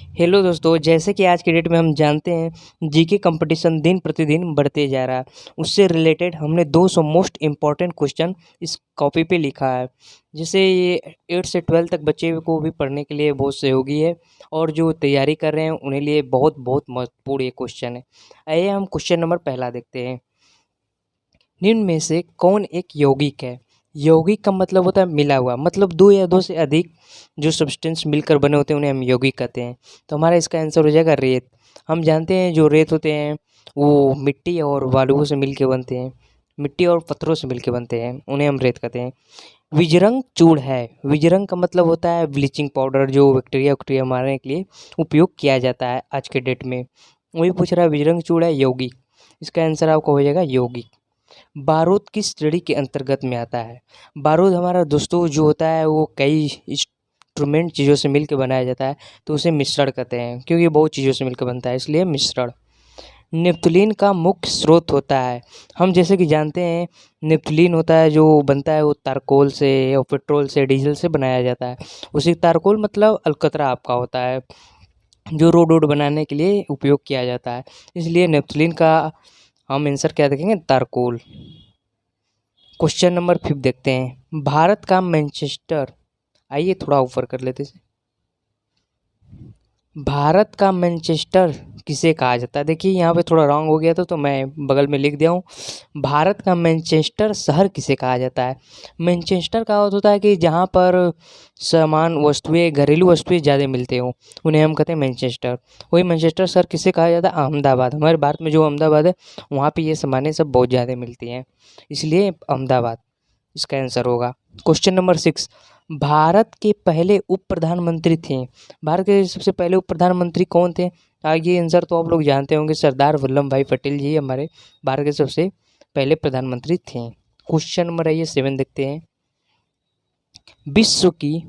Hello दोस्तों, जैसे कि आज की डेट में हम जानते हैं जीके कंपटीशन दिन प्रतिदिन बढ़ते जा रहा है। उससे रिलेटेड हमने 200 मोस्ट इम्पॉर्टेंट क्वेश्चन इस कॉपी पे लिखा है, जिससे ये 8 से 12 तक बच्चे को भी पढ़ने के लिए बहुत सहयोगी है और जो तैयारी कर रहे हैं उन्हें लिए बहुत बहुत महत्वपूर्ण ये क्वेश्चन है। आइए हम क्वेश्चन नंबर पहला देखते हैं। निम्न में से कौन एक यौगिक है? यौगिक का मतलब होता है मिला हुआ, मतलब दो या दो से अधिक जो सब्सटेंस मिलकर बने होते हैं उन्हें हम यौगिक कहते हैं। तो हमारा इसका आंसर हो जाएगा रेत। हम जानते हैं जो रेत होते हैं वो मिट्टी और बालुओं से मिलके बनते हैं, मिट्टी और पत्थरों से मिलके बनते हैं, उन्हें हम रेत कहते हैं। विजरंग चूड़ है। विजरंग का मतलब होता है ब्लीचिंग पाउडर, जो बैक्टीरिया वैक्टीरिया मारने के लिए उपयोग किया जाता है आज के डेट में। वही पूछ रहा है विजरंग चूड़ है यौगिक। इसका आंसर आपको हो जाएगा यौगिक। बारूद किस श्रेणी के अंतर्गत में आता है? बारूद हमारा दोस्तों जो होता है वो कई इंस्ट्रूमेंट चीज़ों से मिलकर बनाया जाता है, तो उसे मिश्रण कहते हैं, क्योंकि बहुत चीज़ों से मिलकर बनता है इसलिए मिश्रण। नेप्थलीन का मुख्य स्रोत होता है। हम जैसे कि जानते हैं नेप्थलीन होता है जो बनता है वो तारकोल से और पेट्रोल से डीजल से बनाया जाता है। उसी तारकोल मतलब अलकतरा आपका होता है जो रोड वोड बनाने के लिए उपयोग किया जाता है, इसलिए नेप्थलीन का हम आंसर क्या देखेंगे? तारकोल। क्वेश्चन नंबर 5 देखते हैं। भारत का मैनचेस्टर, आइए थोड़ा ऊपर कर लेते हैं। भारत का मैनचेस्टर किसे कहा जाता है? देखिए यहाँ पे थोड़ा रॉन्ग हो गया था तो मैं बगल में लिख दिया हूँ। भारत का मैनचेस्टर शहर किसे कहा जाता है? मैनचेस्टर का अर्थ होता है कि जहाँ पर सामान वस्तुएं घरेलू वस्तुएं ज़्यादा मिलते हो उन्हें हम कहते हैं मैनचेस्टर। वही मैनचेस्टर शहर किसे कहा जाता है? अहमदाबाद। हमारे भारत में जो अहमदाबाद है वहाँ पर ये सामानें सब बहुत ज़्यादा मिलती हैं, इसलिए अहमदाबाद इसका आंसर होगा। Question number 6। भारत के पहले उप प्रधानमंत्री थे। भारत के सबसे पहले उप प्रधानमंत्री कौन थे? आगे आंसर तो आप लोग जानते होंगे, सरदार वल्लभ भाई पटेल जी हमारे भारत के सबसे पहले प्रधानमंत्री थे। क्वेश्चन नंबर आइए 7 देखते हैं। विश्व की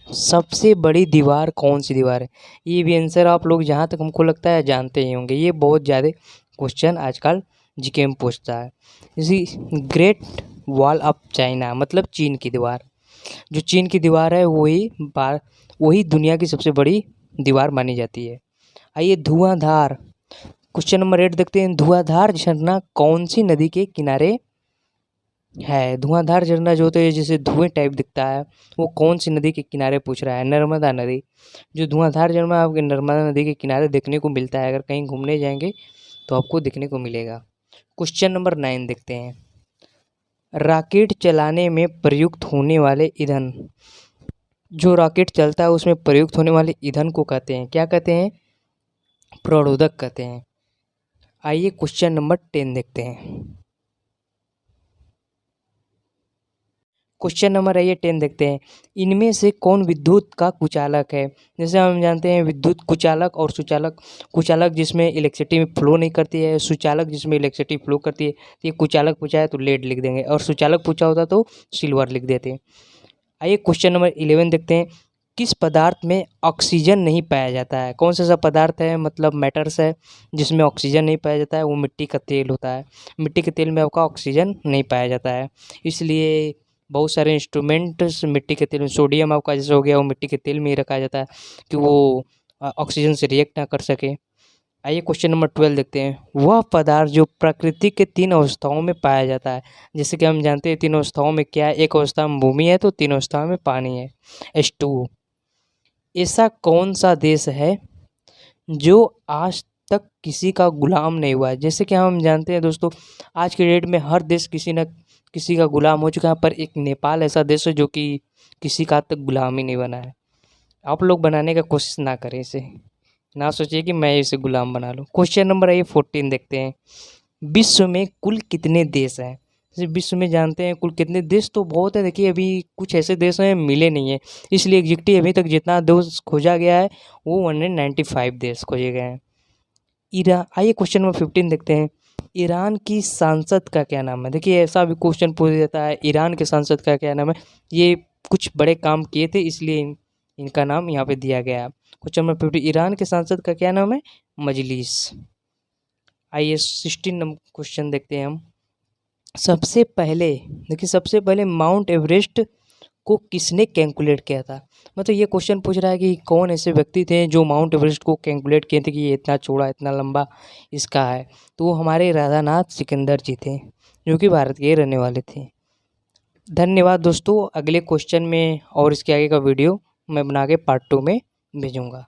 सबसे बड़ी दीवार कौन सी दीवार है? ये भी आंसर आप लोग जहाँ तक हमको लगता है जानते ही होंगे, ये बहुत ज़्यादा क्वेश्चन आजकल जीके में पूछता है। इसी ग्रेट वॉल ऑफ चाइना मतलब चीन की दीवार, जो चीन की दीवार है वही दुनिया की सबसे बड़ी दीवार मानी जाती है। आइए धुआंधार, क्वेश्चन नंबर 8 देखते हैं। धुआंधार झरना कौन सी नदी के किनारे है? धुआंधार झरना जो होते हैं जैसे धुएं टाइप दिखता है वो कौन सी नदी के किनारे पूछ रहा है? नर्मदा नदी। जो धुआंधार झरना आपके नर्मदा नदी के किनारे देखने को मिलता है, अगर कहीं घूमने जाएंगे तो आपको देखने को मिलेगा। क्वेश्चन नंबर 9 देखते हैं। रॉकेट चलाने में प्रयुक्त होने वाले ईंधन, जो रॉकेट चलता है उसमें प्रयुक्त होने वाले ईंधन को कहते हैं, क्या कहते हैं? प्रणोदक कहते हैं। आइए क्वेश्चन नंबर 10 देखते हैं। क्वेश्चन नंबर आइए 10 देखते हैं। इनमें से कौन विद्युत का कुचालक है? जैसे हम जानते हैं विद्युत कुचालक और सुचालक। कुचालक जिसमें इलेक्ट्रिसिटी फ्लो नहीं करती है, सुचालक जिसमें इलेक्ट्रिसिटी फ्लो करती है। तो ये कुचालक पूछा है तो लेड लिख देंगे, और सुचालक पूछा होता तो सिल्वर लिख देते हैं। आइए क्वेश्चन नंबर 11 देखते हैं। किस पदार्थ में ऑक्सीजन नहीं पाया जाता है? कौन सा ऐसा पदार्थ है मतलब मैटर्स है जिसमें ऑक्सीजन नहीं पाया जाता है? वो मिट्टी का तेल होता है। मिट्टी के तेल में आपका ऑक्सीजन नहीं पाया जाता है, इसलिए बहुत सारे इंस्ट्रूमेंट्स मिट्टी के तेल में, सोडियम आपका जैसे हो गया वो मिट्टी के तेल में ही रखा जाता है कि वो ऑक्सीजन से रिएक्ट ना कर सके। आइए क्वेश्चन नंबर 12 देखते हैं। वह पदार्थ जो प्रकृति के 3 अवस्थाओं में पाया जाता है, जैसे कि हम जानते हैं 3 अवस्थाओं में क्या है? एक अवस्था में भूमि है तो 3 अवस्थाओं में पानी है, H2O। ऐसा कौन सा देश है जो आज तक किसी का गुलाम नहीं हुआ है? जैसे कि हम जानते हैं दोस्तों आज के डेट में हर देश किसी न किसी का गुलाम हो चुका है, पर एक नेपाल ऐसा देश है जो कि किसी का आज तक गुलाम ही नहीं बना है। आप लोग बनाने का कोशिश ना करें इसे, ना सोचिए कि मैं इसे गुलाम बना लूँ। क्वेश्चन नंबर आइए 14 देखते हैं। विश्व में कुल कितने देश हैं? जैसे विश्व में जानते हैं कुल कितने देश तो बहुत है, देखिए अभी कुछ ऐसे देश हैं मिले नहीं है, इसलिए एग्जैक्टली अभी तक जितना देश खोजा गया है वो 195 देश खोजे गए हैं। ईरान, आइए क्वेश्चन नंबर 15 देखते हैं। ईरान की सांसद का क्या नाम है? देखिए ऐसा भी क्वेश्चन पूछ देता है, ईरान के सांसद का क्या नाम है? ये कुछ बड़े काम किए थे इसलिए इनका नाम यहाँ पे दिया गया है। क्वेश्चन नंबर 15, ईरान के सांसद का क्या नाम है? मजलिस। आइए 16 नंबर क्वेश्चन देखते हैं हम। सबसे पहले देखिए सबसे पहले माउंट एवरेस्ट को किसने कैलकुलेट किया था। मतलब ये क्वेश्चन पूछ रहा है कि कौन ऐसे व्यक्ति थे जो माउंट एवरेस्ट को कैलकुलेट किए थे कि ये इतना चौड़ा इतना लंबा इसका है। तो वो हमारे राधानाथ सिकंदर जी थे, जो कि भारत के रहने वाले थे। धन्यवाद दोस्तों। अगले क्वेश्चन में और इसके आगे का वीडियो मैं बना के पार्ट 2 में भेजूँगा।